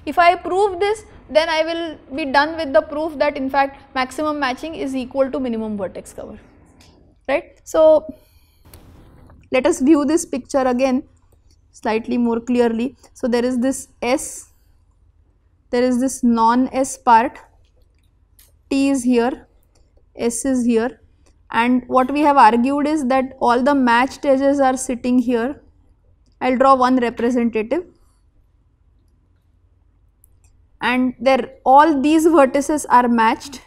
If I prove this, then I will be done with the proof that in fact maximum matching is equal to minimum vertex cover, right. So let us view this picture again slightly more clearly. So there is this S, there is this non-S part, T is here, S is here, and what we have argued is that all the matched edges are sitting here. I will draw one representative, and all these vertices are matched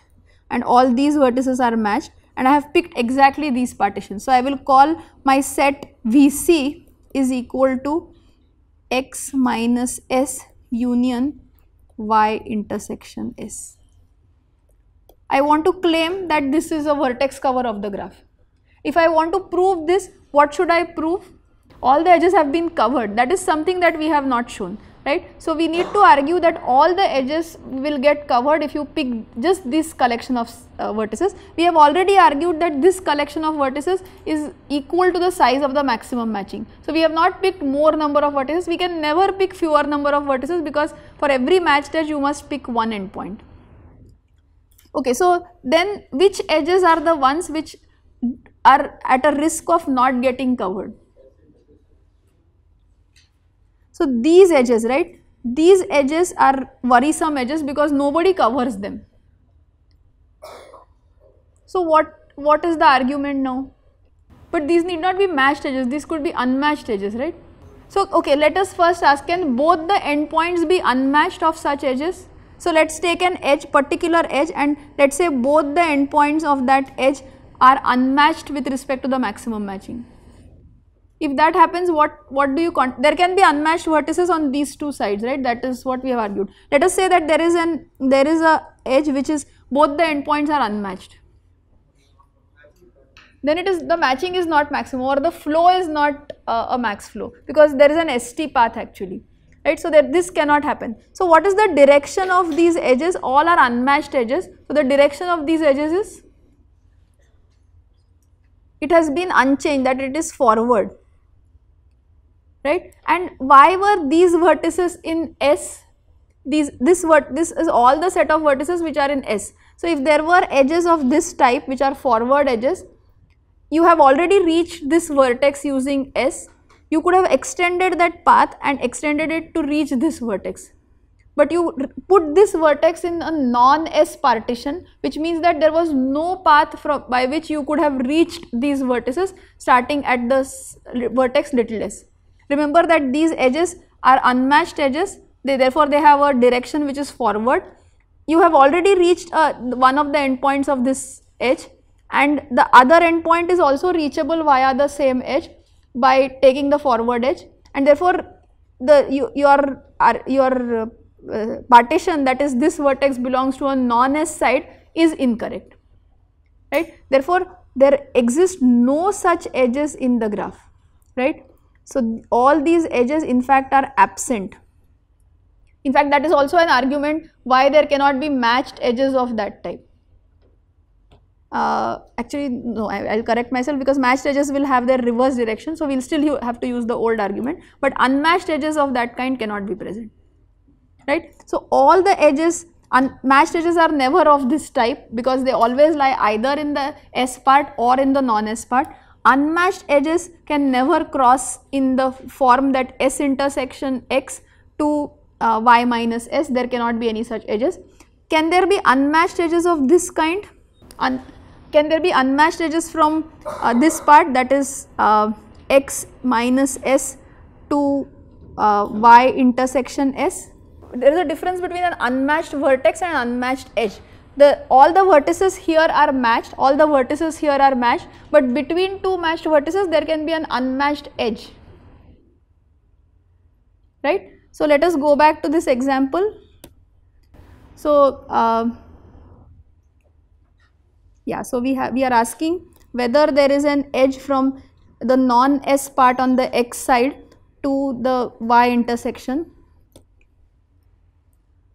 and all these vertices are matched, and I have picked exactly these partitions. So I will call my set VC is equal to X minus S union Y intersection S. I want to claim that this is a vertex cover of the graph. If I want to prove this, what should I prove? All the edges have been covered. That is something that we have not shown, right. So we need to argue that all the edges will get covered if you pick just this collection of vertices. We have already argued that this collection of vertices is equal to the size of the maximum matching. So we have not picked more number of vertices. We can never pick fewer number of vertices because for every matched edge you must pick one endpoint. Okay, so then which edges are the ones which are at a risk of not getting covered? So these edges, right, these edges are worrisome edges because nobody covers them. So what is the argument now? But these need not be matched edges, these could be unmatched edges, right. So okay, let us first ask, can both the endpoints be unmatched of such edges? So let us take an edge, particular edge, and let us say both the endpoints of that edge are unmatched with respect to the maximum matching. If that happens, what do you there can be unmatched vertices on these two sides, right? That is what we have argued. Let us say that there is a edge which is both the endpoints are unmatched. Then it is the matching is not maximum, or the flow is not a max flow because there is an ST path actually, right? So that this cannot happen. So what is the direction of these edges? All are unmatched edges. So the direction of these edges is, it has been unchanged, that it is forward, right. And why were these vertices in S? This is all the set of vertices which are in S. So if there were edges of this type which are forward edges, you have already reached this vertex using S. You could have extended that path and extended it to reach this vertex. But you put this vertex in a non-S partition, which means that there was no path by which you could have reached these vertices starting at the vertex little s. Remember that these edges are unmatched edges, therefore they have a direction which is forward. You have already reached one of the endpoints of this edge, and the other endpoint is also reachable via the same edge by taking the forward edge, and therefore your partition, that is this vertex belongs to a non-S side, is incorrect, right. Therefore there exist no such edges in the graph, right. So all these edges in fact are absent. In fact, that is also an argument why there cannot be matched edges of that type. Actually no, I will correct myself, because matched edges will have their reverse direction, so we will still have to use the old argument, but unmatched edges of that kind cannot be present, right. So all the edges, matched edges are never of this type because they always lie either in the S part or in the non-S part. Unmatched edges can never cross in the form that S intersection X to Y minus S. There cannot be any such edges. Can there be unmatched edges of this kind? Can there be unmatched edges from this part, that is X minus S to Y intersection S? There is a difference between an unmatched vertex and an unmatched edge. All the vertices here are matched, all the vertices here are matched, but between two matched vertices there can be an unmatched edge, right. So let us go back to this example. So so we are asking whether there is an edge from the non-S part on the X side to the Y intersection.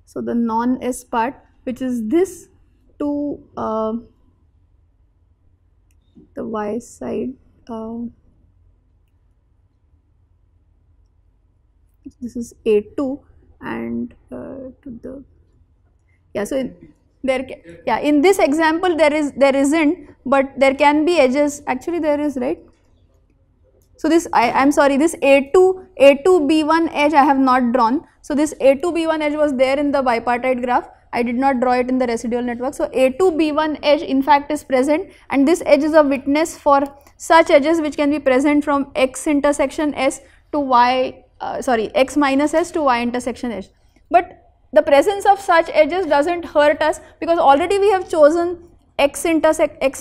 So the non-S part, which is this, to the Y side, this is A2, and to the, yeah, so in this example there isn't, but there can be edges, actually there is, right? So this, I'm sorry, this A2B1 edge I have not drawn. So this A2B1 edge was there in the bipartite graph, I did not draw it in the residual network. So A2B1 edge in fact is present, and this edge is a witness for such edges which can be present from x intersection s to y, x minus s to y intersection s. But the presence of such edges doesn't hurt us, because already we have chosen x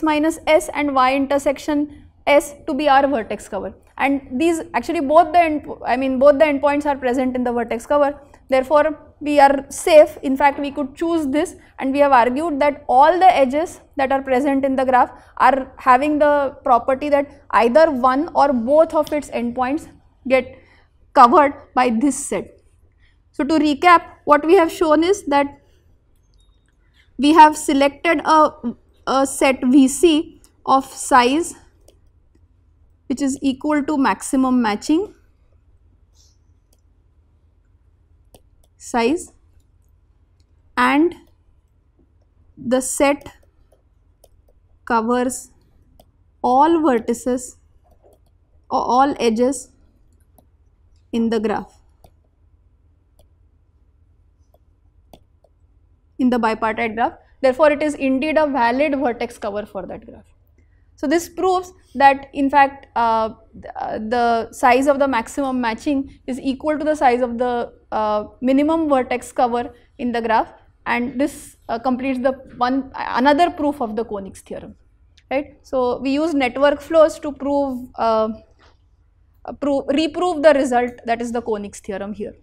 minus s and y intersection s to be our vertex cover, and these actually both the endpoints are present in the vertex cover. Therefore we are safe. In fact, we could choose this, and we have argued that all the edges that are present in the graph are having the property that either one or both of its endpoints get covered by this set. So to recap, what we have shown is that we have selected a set VC of size which is equal to maximum matching size, and the set covers all vertices or all edges in the graph, in the bipartite graph. Therefore it is indeed a valid vertex cover for that graph. So this proves that in fact the size of the maximum matching is equal to the size of the minimum vertex cover in the graph, and this completes the another proof of the Koenig's theorem, right? So we use network flows to reprove the result, that is the Koenig's theorem here.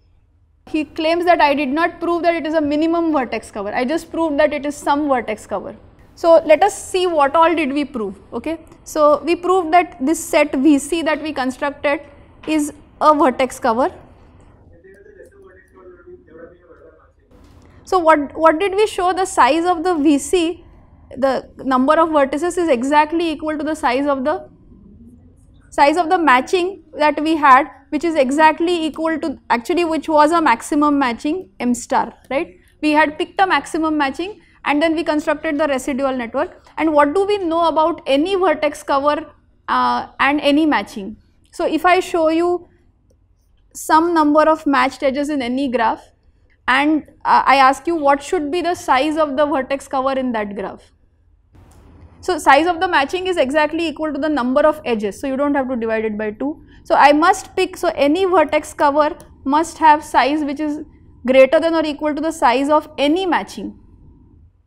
He claims that I did not prove that it is a minimum vertex cover, I just proved that it is some vertex cover. So let us see what all did we prove, okay. So we proved that this set VC that we constructed is a vertex cover. So what did we show? The size of the VC, the number of vertices, is exactly equal to the size of the matching that we had, which is exactly equal to, actually which was a maximum matching M star, right. We had picked a maximum matching and then we constructed the residual network. And what do we know about any vertex cover and any matching? So if I show you some number of matched edges in any graph, and I ask you what should be the size of the vertex cover in that graph. So size of the matching is exactly equal to the number of edges, so you don't have to divide it by 2. So I must pick, so any vertex cover must have size which is greater than or equal to the size of any matching,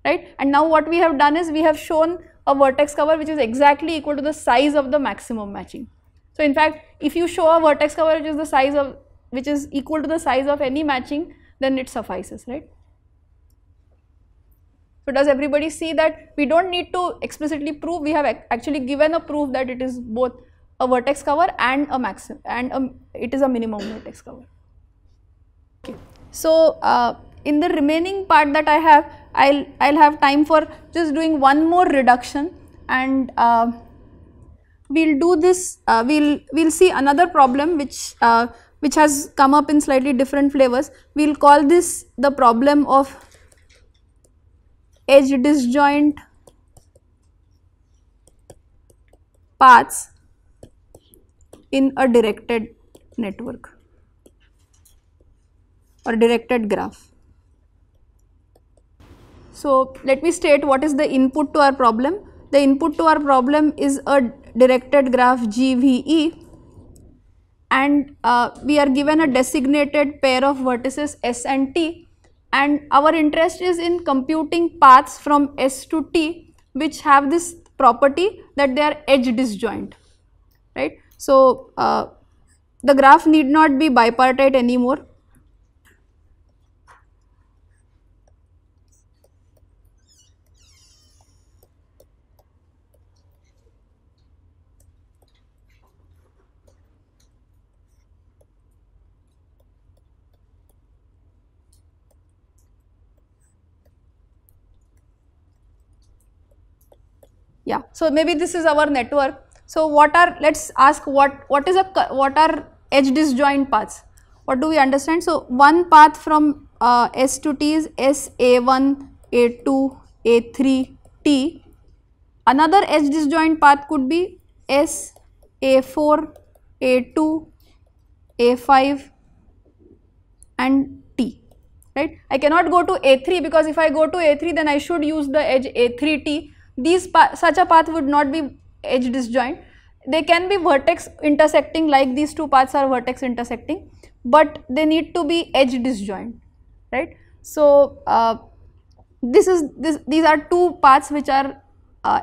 right. And now what we have done is we have shown a vertex cover which is exactly equal to the size of the maximum matching. So in fact, if you show a vertex cover which is equal to the size of any matching, then it suffices, right. So does everybody see that we don't need to explicitly prove, we have actually given a proof that it is both a vertex cover and it is a minimum vertex cover. Okay. So in the remaining part that I have, I'll have time for just doing one more reduction, and we'll do this, we'll see another problem which has come up in slightly different flavors. We'll call this the problem of edge disjoint paths in a directed network or directed graph. So let me state what is the input to our problem. The input to our problem is a directed graph GVE, and we are given a designated pair of vertices S and T, and our interest is in computing paths from S to T which have this property that they are edge disjoint, right. So the graph need not be bipartite anymore. Yeah, so maybe this is our network. So let's ask what are edge disjoint paths. what do we understand? So one path from S to T is SA1, A2, A3, T. Another edge disjoint path could be S, A4, A2, A5 and T, right? I cannot go to A3 because if I go to A3 then I should use the edge A3T. Such a path would not be edge disjoint. They can be vertex intersecting, like these two paths are vertex intersecting, but they need to be edge disjoint, right? So these are two paths which are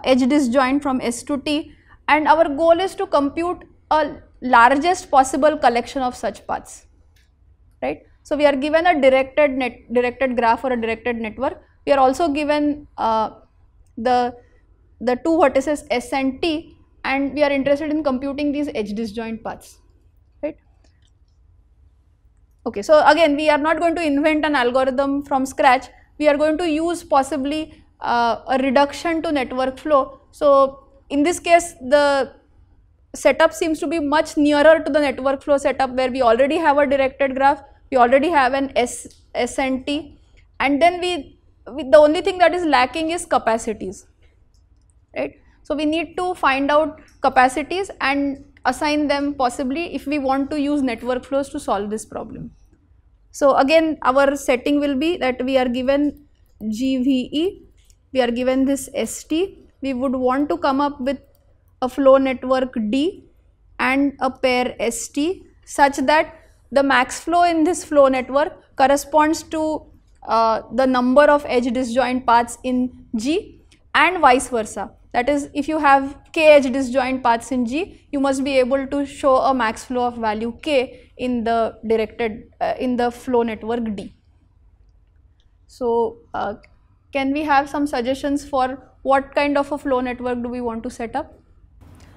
edge disjoint from S to T, and our goal is to compute a largest possible collection of such paths, right? So we are given a directed graph or a directed network. We are also given the two vertices S and T, and we are interested in computing these edge disjoint paths, right? Okay, so again we are not going to invent an algorithm from scratch. We are going to use possibly a reduction to network flow. So in this case the setup seems to be much nearer to the network flow setup, where we already have a directed graph, we already have an S and T, and then the only thing that is lacking is capacities, right? So we need to find out capacities and assign them possibly if we want to use network flows to solve this problem. So again our setting will be that we are given GVE, we are given this ST, we would want to come up with a flow network D and a pair ST such that the max flow in this flow network corresponds to the number of edge disjoint paths in G and vice versa. That is, if you have k edge disjoint paths in G, you must be able to show a max flow of value k in the in the flow network D. So can we have some suggestions for what kind of a flow network do we want to set up?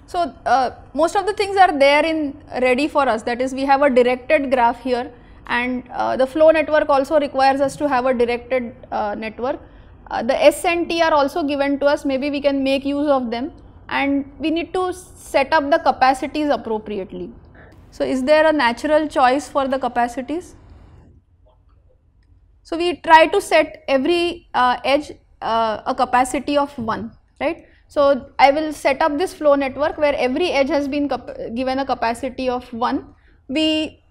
So most of the things are there ready for us. That is, we have a directed graph here, and the flow network also requires us to have a directed network. The S and T are also given to us, maybe we can make use of them, and we need to set up the capacities appropriately. So is there a natural choice for the capacities? So we try to set every edge a capacity of 1, right? So I will set up this flow network where every edge has been given a capacity of 1. We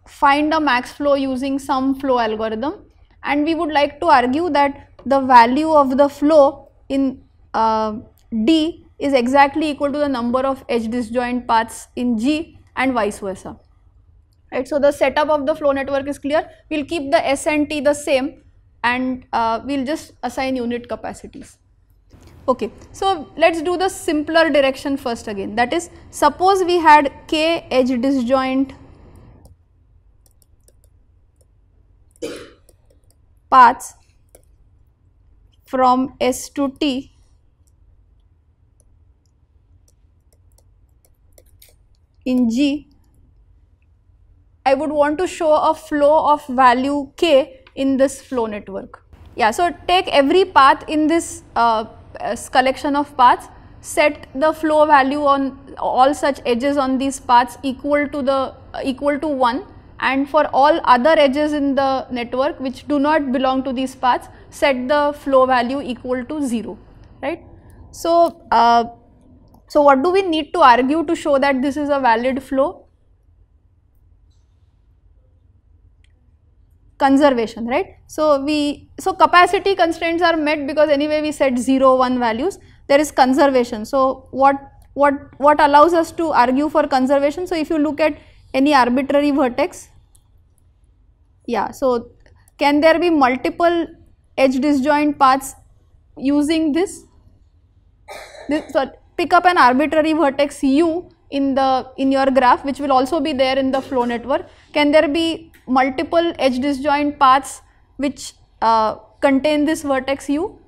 find a max flow using some flow algorithm, and we would like to argue that the value of the flow in D is exactly equal to the number of edge disjoint paths in G and vice versa, right? So the setup of the flow network is clear. We will keep the S and T the same, and we will just assign unit capacities. Okay, so let us do the simpler direction first again. That is, suppose we had k edge disjoint paths from S to T in G. I would want to show a flow of value k in this flow network. Yeah, so take every path in this collection of paths, set the flow value on all such edges on these paths equal to 1, and for all other edges in the network which do not belong to these paths, set the flow value equal to 0, right? So so what do we need to argue to show that this is a valid flow? Conservation, right? So capacity constraints are met because anyway we set 0, 1 values. There is conservation. So what allows us to argue for conservation? So if you look at any arbitrary vertex, yeah, so can there be multiple edge disjoint paths using this? So pick up an arbitrary vertex u in your graph, which will also be there in the flow network. Can there be multiple edge disjoint paths which contain this vertex u?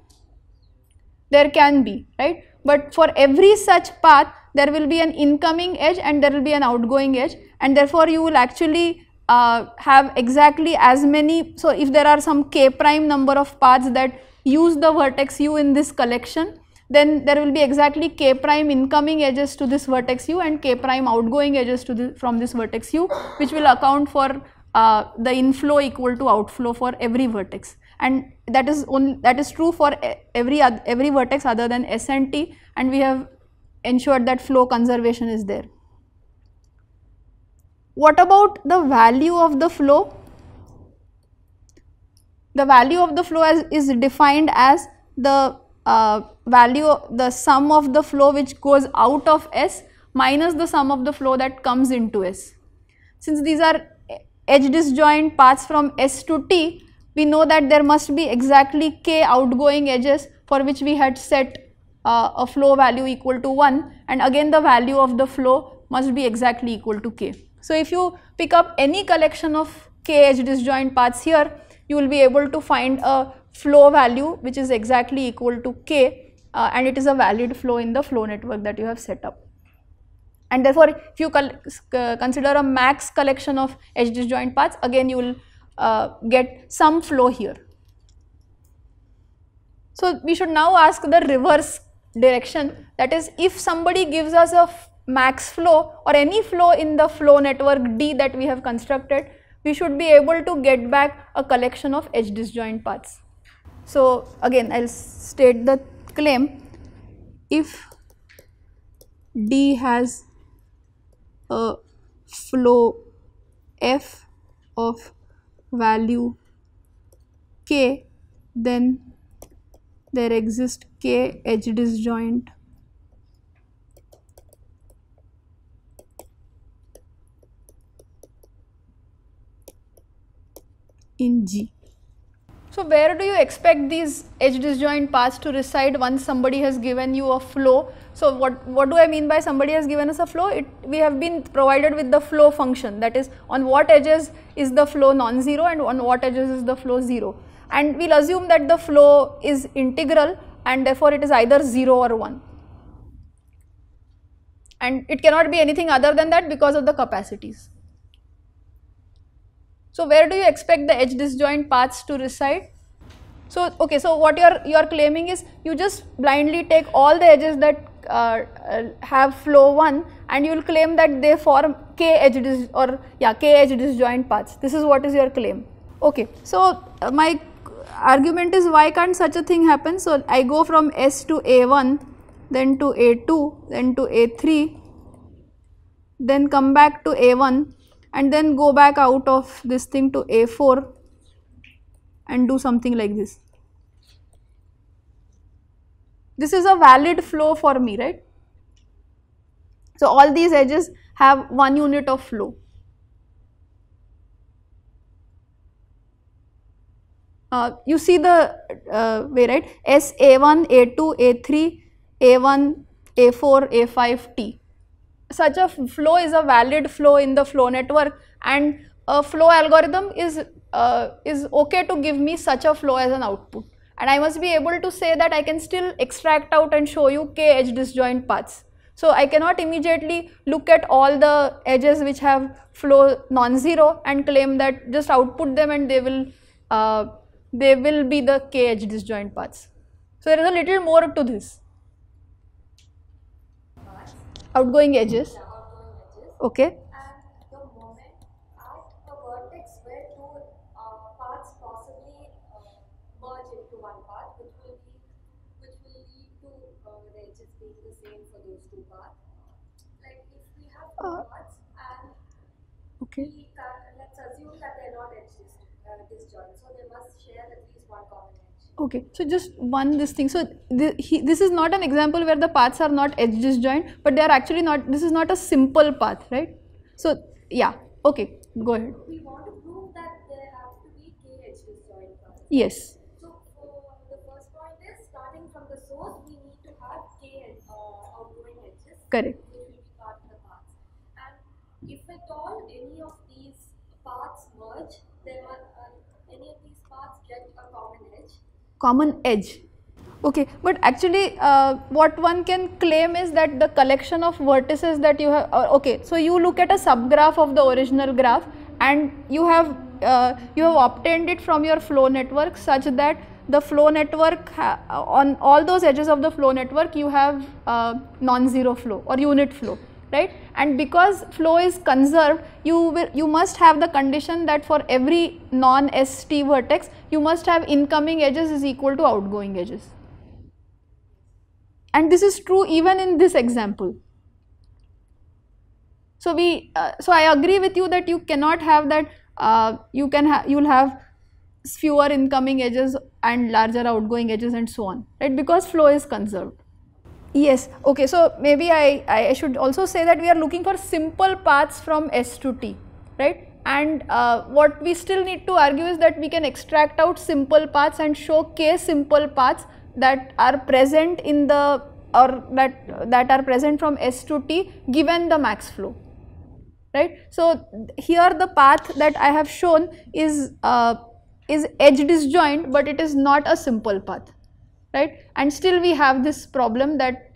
There can be, right? But for every such path there will be an incoming edge and there will be an outgoing edge, and therefore you will actually have exactly as many. So if there are some k prime number of paths that use the vertex u in this collection, then there will be exactly k prime incoming edges to this vertex u and k prime outgoing edges to from this vertex u, which will account for the inflow equal to outflow for every vertex, and that is true for every vertex other than S and T, and we have ensured that flow conservation is there. What about the value of the flow? The value of the flow is defined as the the sum of the flow which goes out of S minus the sum of the flow that comes into S. Since these are edge disjoint paths from S to T, we know that there must be exactly k outgoing edges for which we had set a flow value equal to 1, and again the value of the flow must be exactly equal to k. So if you pick up any collection of k edge disjoint paths here, you will be able to find a flow value which is exactly equal to k, and it is a valid flow in the flow network that you have set up. And therefore, if you consider a max collection of edge disjoint paths, again you will get some flow here. So we should now ask the reverse direction, that is, if somebody gives us a max flow or any flow in the flow network D that we have constructed, we should be able to get back a collection of edge disjoint paths. So again I will state the claim: if D has a flow f of value k, then there exist k edge disjoint in G. So where do you expect these edge disjoint paths to reside once somebody has given you a flow? So what do I mean by somebody has given us a flow? We have been provided with the flow function, that is, on what edges is the flow non-zero and on what edges is the flow 0. And we will assume that the flow is integral and therefore it is either 0 or 1. And it cannot be anything other than that because of the capacities. So where do you expect the edge disjoint paths to reside? So okay, so what you are claiming is you just blindly take all the edges that have flow 1 and you will claim that they form k edge disjoint paths. This is what is your claim. Okay, so my argument is, why can't such a thing happen? So I go from S to A1, then to A2, then to A3, then come back to A1 and then go back out of this thing to A4 and do something like this. This is a valid flow for me, right? So all these edges have 1 unit of flow. You see the way, right? S, A1, A2, A3, A1, A4, A5, T. Such a flow is a valid flow in the flow network, and a flow algorithm is okay to give me such a flow as an output. And I must be able to say that I can still extract out and show you k edge disjoint paths. So I cannot immediately look at all the edges which have flow non-zero and claim that just output them and they will be the k edge disjoint paths. So there is a little more to this. Outgoing edges. Okay. And the moment at a vertex where two paths possibly merge into one path, which will lead to the edges being the same for those two paths. Like if we have two paths and okay. Let's assume that they are not edge disjoint, so they must share at least one common edge. Okay, so just this thing. So this is not an example where the paths are not edge disjoint, but they are actually not. This is not a simple path, right? So yeah, okay, go ahead. We want to prove that there have to be k edge disjoint paths. Yes. So the first point is, starting from the source, we need to have k outgoing edges. Correct. Which will be part of the paths. And if at all any of these paths merge, then any of these paths get a common edge. Common edge. Okay, but actually what one can claim is that the collection of vertices that you have, okay, so you look at a subgraph of the original graph and you have obtained it from your flow network such that the flow network, on all those edges of the flow network you have non-zero flow or unit flow, right? And because flow is conserved, you must have the condition that for every non-ST vertex you must have incoming edges is equal to outgoing edges. And this is true even in this example. So so I agree with you that you cannot have that, you'll have fewer incoming edges and larger outgoing edges and so on, right, because flow is conserved. Yes, okay, so maybe I should also say that we are looking for simple paths from S to T, right, and what we still need to argue is that we can extract out simple paths and show k simple paths that are present in the, or that are present from S to T given the max flow, right. So here the path that I have shown is edge disjoint, but it is not a simple path, right, and still we have this problem that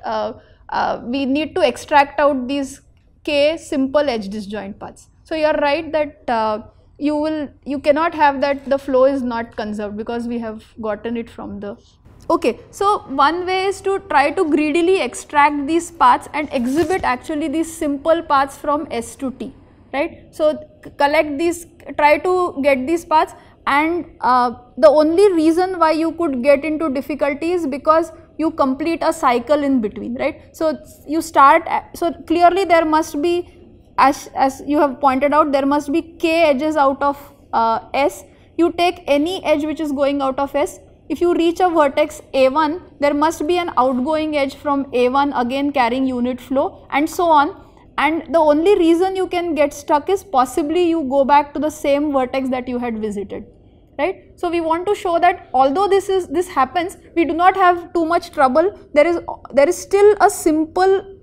we need to extract out these k simple edge disjoint paths. So you are right that you cannot have that the flow is not conserved because we have gotten it from the. Okay, so one way is to try to greedily extract these paths and exhibit actually these simple paths from S to T, right. So collect these, try to get these paths, and the only reason why you could get into difficulty is because you complete a cycle in between, right. So you start, so clearly there must be, as you have pointed out, there must be k edges out of S. You take any edge which is going out of S. If you reach a vertex A1, there must be an outgoing edge from A1 again carrying unit flow and so on, and the only reason you can get stuck is possibly you go back to the same vertex that you had visited, right. So we want to show that although this happens, we do not have too much trouble. There is still a simple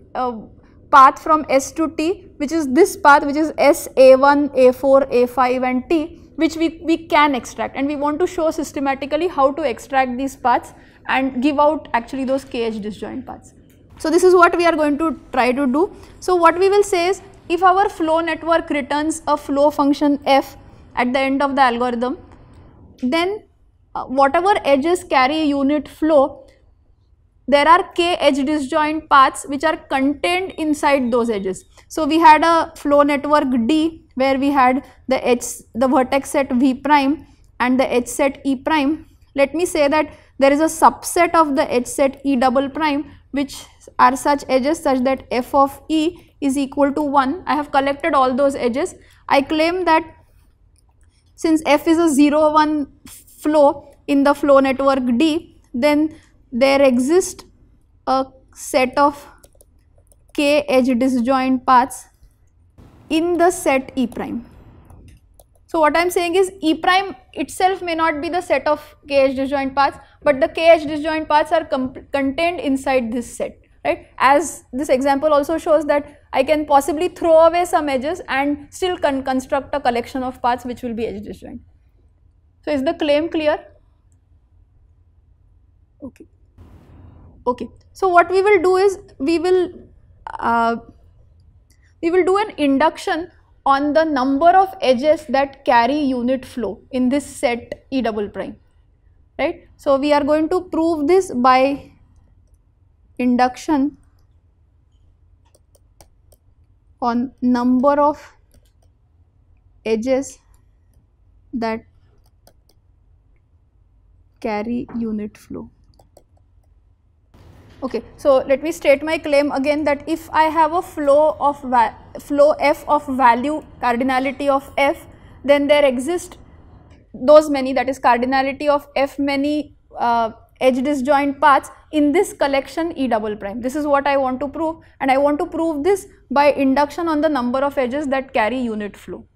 path from S to T, which is this path, which is S, A1, A4, A5 and T, which we can extract, and we want to show systematically how to extract these paths and give out actually those k edge disjoint paths. So this is what we are going to try to do. So what we will say is, if our flow network returns a flow function f at the end of the algorithm, then whatever edges carry unit flow, there are k edge disjoint paths which are contained inside those edges. So we had a flow network D where we had the vertex set V prime and the edge set E prime. Let me say that there is a subset of the edge set E double prime which are such edges such that f of E is equal to 1. I have collected all those edges. I claim that since f is a 0, 1 flow in the flow network D, then there exists a set of k edge disjoint paths in the set E prime. So what I am saying is E prime itself may not be the set of k edge disjoint paths, but the k edge disjoint paths are contained inside this set, right. As this example also shows that I can possibly throw away some edges and still construct a collection of paths which will be edge disjoint. So is the claim clear? Okay. Okay. So what we will do is we will do an induction on the number of edges that carry unit flow in this set E double prime, right. So we are going to prove this by induction on number of edges that carry unit flow. Okay, so let me state my claim again, that if I have a flow f of value cardinality of f, then there exist those many, that is cardinality of f many edge disjoint paths in this collection E double prime. This is what I want to prove, and I want to prove this by induction on the number of edges that carry unit flow,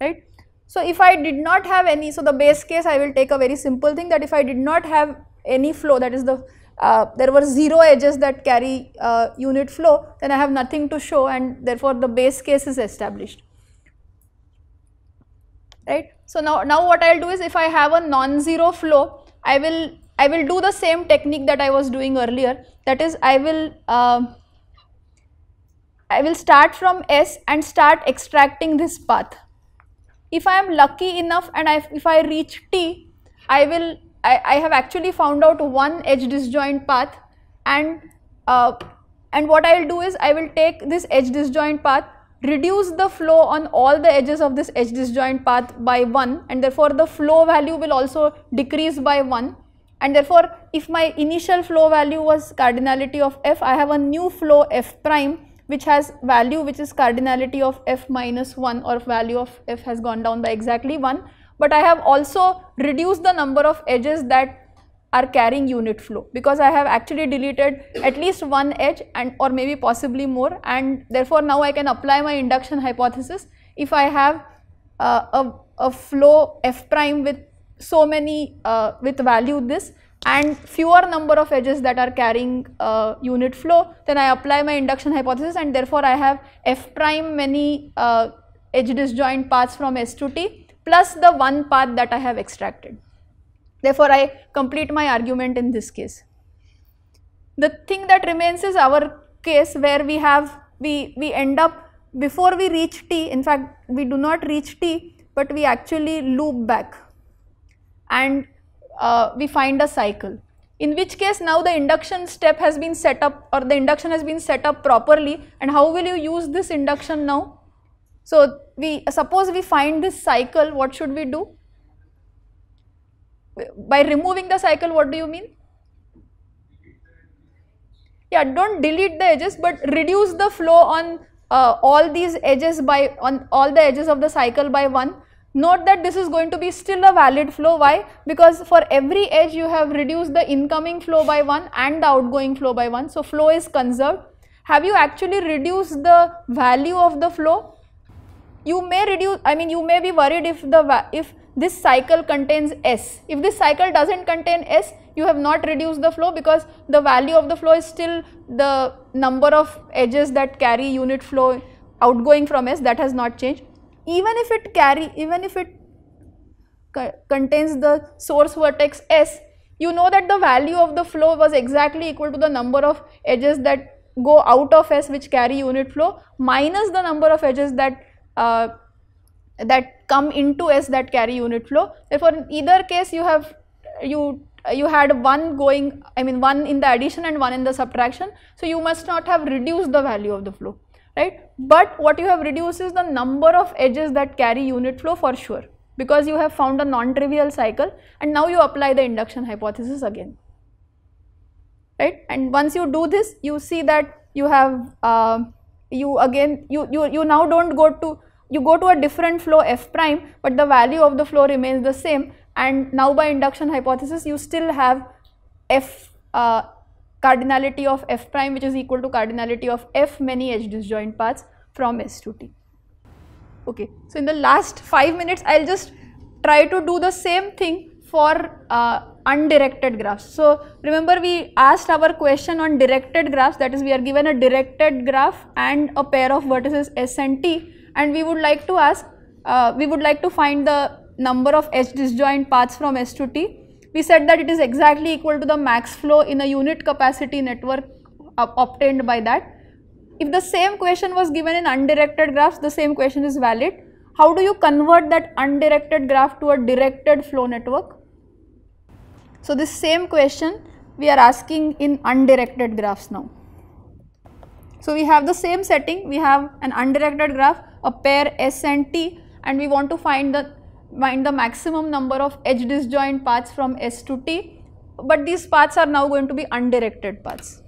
right. So if I did not have any, so the base case I will take a very simple thing, that if I did not have any flow, that is there were 0 edges that carry unit flow, then I have nothing to show, and therefore the base case is established, right. So now what I will do is, if I have a non-zero flow, I will do the same technique that I was doing earlier, that is I will start from S and start extracting this path. If I am lucky enough and if I reach T, I will I have actually found out one edge disjoint path, and what I will do is I will take this edge disjoint path, reduce the flow on all the edges of this edge disjoint path by 1, and therefore the flow value will also decrease by 1, and therefore if my initial flow value was cardinality of f, I have a new flow f prime which has value which is cardinality of f minus 1, or value of f has gone down by exactly 1, but I have also reduced the number of edges that are carrying unit flow, because I have actually deleted at least one edge and or maybe possibly more, and therefore now I can apply my induction hypothesis. If I have a flow f prime with so many with value this and fewer number of edges that are carrying unit flow, then I apply my induction hypothesis, and therefore I have f prime many edge disjoint paths from S to T plus the one path that I have extracted. Therefore I complete my argument in this case. The thing that remains is our case where we end up, before we reach T, in fact we do not reach T, but we actually loop back and we find a cycle, in which case now the induction step has been set up, or the induction has been set up properly. And how will you use this induction now? So suppose we find this cycle, what should we do? By removing the cycle, what do you mean? Yeah, don't delete the edges, but reduce the flow on all these edges on all the edges of the cycle by 1. Note that this is going to be still a valid flow. Why? Because for every edge you have reduced the incoming flow by 1 and the outgoing flow by 1. So flow is conserved. Have you actually reduced the value of the flow? You may reduce, you may be worried if this cycle contains S. If this cycle doesn't contain S, you have not reduced the flow, because the value of the flow is still the number of edges that carry unit flow outgoing from S, that has not changed. Even if it contains the source vertex S, you know that the value of the flow was exactly equal to the number of edges that go out of S which carry unit flow minus the number of edges that come into S that carry unit flow. Therefore, in either case you had one going, one in the addition and one in the subtraction. So you must not have reduced the value of the flow, right? But what you have reduced is the number of edges that carry unit flow for sure, because you have found a non-trivial cycle, and now you apply the induction hypothesis again, right? And once you do this, you see that you have you now don't go to, you go to a different flow f prime, but the value of the flow remains the same, and now by induction hypothesis you still have f cardinality of f prime which is equal to cardinality of f many edge disjoint paths from S to T. Okay, so in the last 5 minutes I will just try to do the same thing for undirected graphs. So remember, we asked our question on directed graphs, that is we are given a directed graph and a pair of vertices S and T, and we would like to ask, we would like to find the number of edge disjoint paths from S to T. We said that it is exactly equal to the max flow in a unit capacity network obtained by that. If the same question was given in undirected graphs, the same question is valid. How do you convert that undirected graph to a directed flow network? So this same question we are asking in undirected graphs now. So we have the same setting, we have an undirected graph, a pair S and T, and we want to find the maximum number of edge disjoint paths from S to T, but these paths are now going to be undirected paths.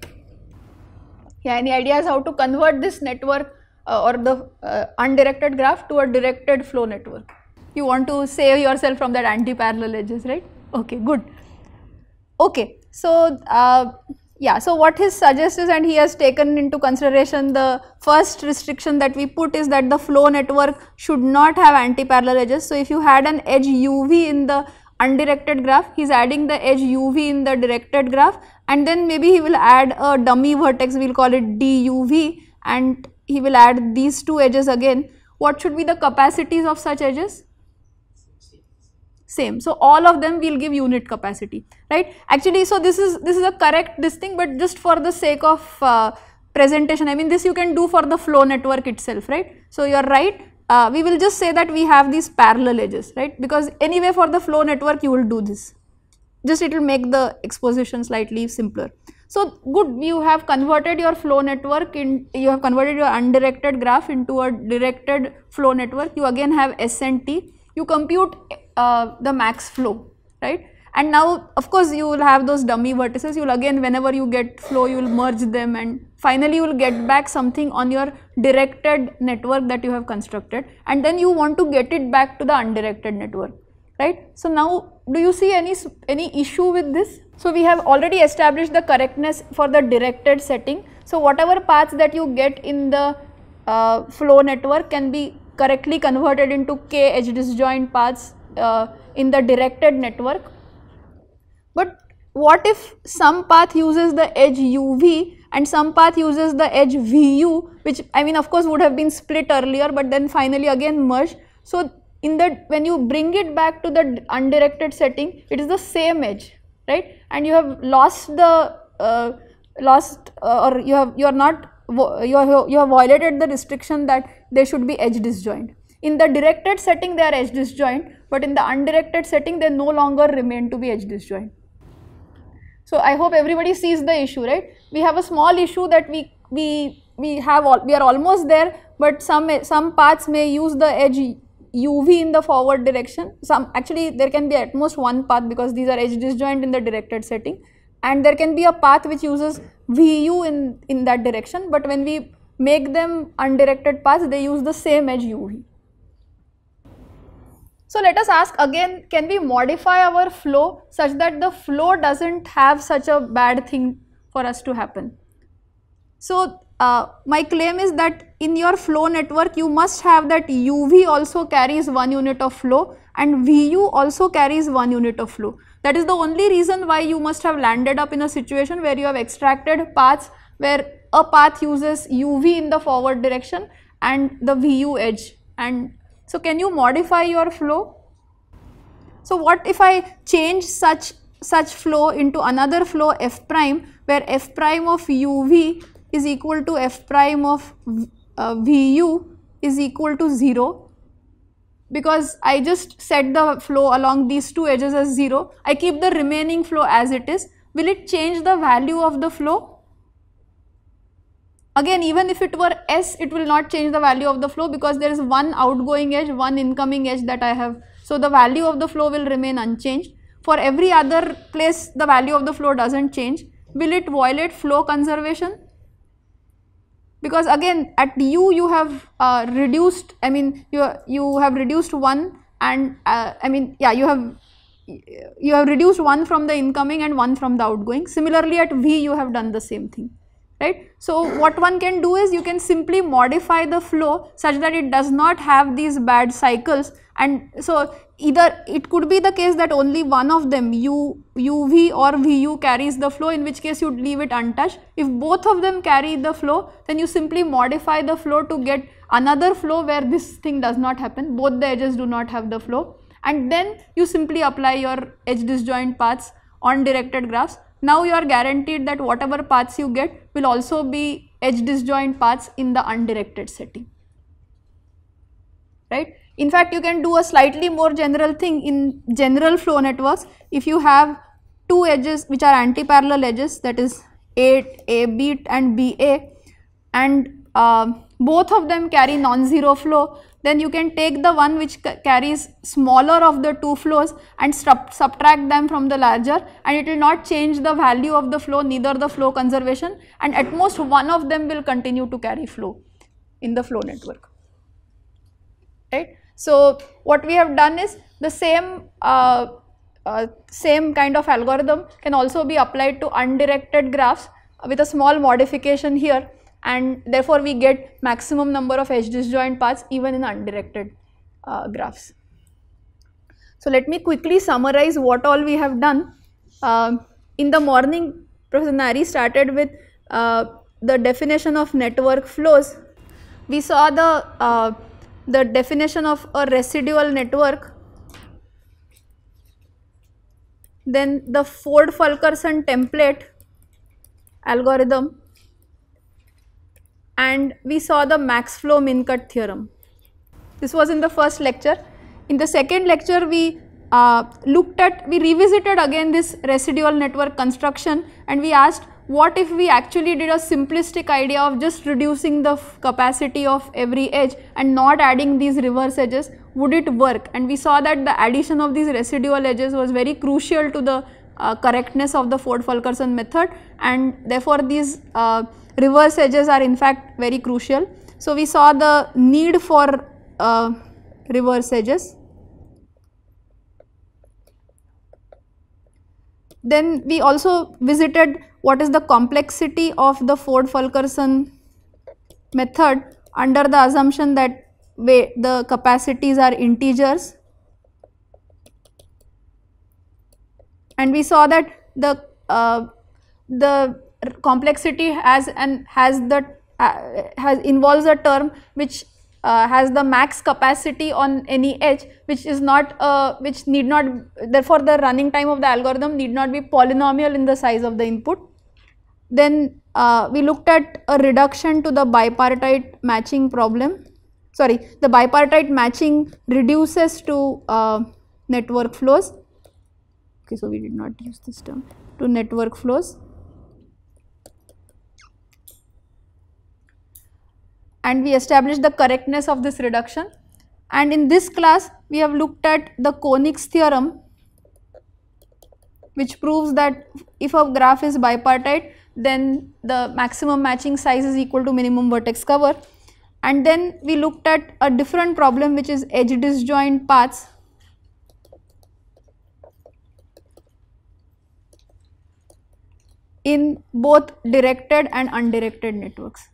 Yeah, any ideas how to convert this network or the undirected graph to a directed flow network? You want to save yourself from that anti-parallel edges, right? Okay, good. Okay, so yeah, so what he suggests is, and he has taken into consideration the first restriction that we put is that the flow network should not have anti-parallel edges. So if you had an edge UV in the undirected graph, he is adding the edge UV in the directed graph, and then maybe he will add a dummy vertex, we will call it DUV, and he will add these two edges again. What should be the capacities of such edges? Same. So all of them will give unit capacity, right? Actually, so this is a correct thing, but just for the sake of presentation, this you can do for the flow network itself, right? So you are right. We will just say that we have these parallel edges, right? Because anyway for the flow network you will do this. just it will make the exposition slightly simpler. So good, you have converted your flow network you have converted your undirected graph into a directed flow network. You again have S and T, you compute the max flow, right? And now of course you will have those dummy vertices, you will again, whenever you get flow, you will merge them, and finally you will get back something on your directed network that you have constructed, and then you want to get it back to the undirected network, right? So now do you see any issue with this? So we have already established the correctness for the directed setting. So whatever paths that you get in the flow network can be correctly converted into k edge disjoint paths in the directed network. But what if some path uses the edge uv and some path uses the edge vu, which I mean of course would have been split earlier but then finally again merged. So in that, when you bring it back to the undirected setting, it is the same edge, right? And you have lost the or you have violated the restriction that they should be edge disjoint. In the directed setting they are edge disjoint, but in the undirected setting they no longer remain to be edge disjoint. So I hope everybody sees the issue, right? We have a small issue that we are almost there, but some paths may use the edge uv in the forward direction. Some actually there can be at most one path because these are edge disjoint in the directed setting, and there can be a path which uses vu in that direction, but when we make them undirected paths they use the same edge uv. So let us ask again, can we modify our flow such that the flow doesn't have such a bad thing for us to happen? So my claim is that in your flow network you must have that uv also carries 1 unit of flow and vu also carries 1 unit of flow. That is the only reason why you must have landed up in a situation where you have extracted paths where a path uses uv in the forward direction and the vu edge. And so can you modify your flow? So what if I change such flow into another flow f prime, where f prime of uv is equal to f prime of vu is equal to 0, because I just set the flow along these two edges as 0, I keep the remaining flow as it is, will it change the value of the flow? Again, even if it were S, it will not change the value of the flow because there is one outgoing edge, one incoming edge that I have. So the value of the flow will remain unchanged. For every other place, the value of the flow doesn't change. Will it violate flow conservation? Because again, at U you have reduced, I mean, you have reduced one, and you have reduced one from the incoming and one from the outgoing. Similarly, at V you have done the same thing. Right? So what one can do is you can simply modify the flow such that it does not have these bad cycles, and so either it could be the case that only one of them, UV or VU, carries the flow, in which case you would leave it untouched. If both of them carry the flow, then you simply modify the flow to get another flow where this thing does not happen, both the edges do not have the flow, and then you simply apply your edge disjoint paths on directed graphs. Now you are guaranteed that whatever paths you get will also be edge disjoint paths in the undirected setting, right? In fact, you can do a slightly more general thing in general flow networks. If you have two edges which are anti-parallel edges, that is AB and BA, and both of them carry non-zero flow, then you can take the one which carries smaller of the two flows and subtract them from the larger, and it will not change the value of the flow, neither the flow conservation, and at most one of them will continue to carry flow in the flow network, right? So what we have done is the same kind of algorithm can also be applied to undirected graphs with a small modification here, and therefore we get maximum number of edge disjoint paths even in undirected graphs. So let me quickly summarize what all we have done. In the morning, Professor Nari started with the definition of network flows. We saw the definition of a residual network, then the Ford-Fulkerson template algorithm, and we saw the max flow min cut theorem. This was in the first lecture. In the second lecture, we we revisited again this residual network construction, and we asked what if we actually did a simplistic idea of just reducing the capacity of every edge and not adding these reverse edges, would it work? And we saw that the addition of these residual edges was very crucial to the correctness of the Ford-Fulkerson method, and therefore these reverse edges are in fact very crucial. So we saw the need for reverse edges. Then we also visited what is the complexity of the Ford-Fulkerson method under the assumption that the capacities are integers, and we saw that the complexity involves a term which has the max capacity on any edge, which is not which need not, therefore the running time of the algorithm need not be polynomial in the size of the input. Then we looked at a reduction to the bipartite matching problem. Sorry, the bipartite matching reduces to network flows. Okay, so we did not use this term, to network flows. And we established the correctness of this reduction. And in this class, we have looked at the Koenig's theorem, which proves that if a graph is bipartite, then the maximum matching size is equal to minimum vertex cover. And then we looked at a different problem, which is edge disjoint paths. In both directed and undirected networks.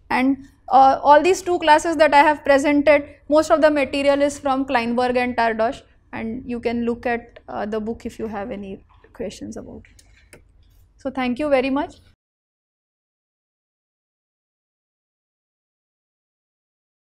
And all these two classes that I have presented, most of the material is from Kleinberg and Tardosh, and you can look at the book if you have any questions about it. So thank you very much.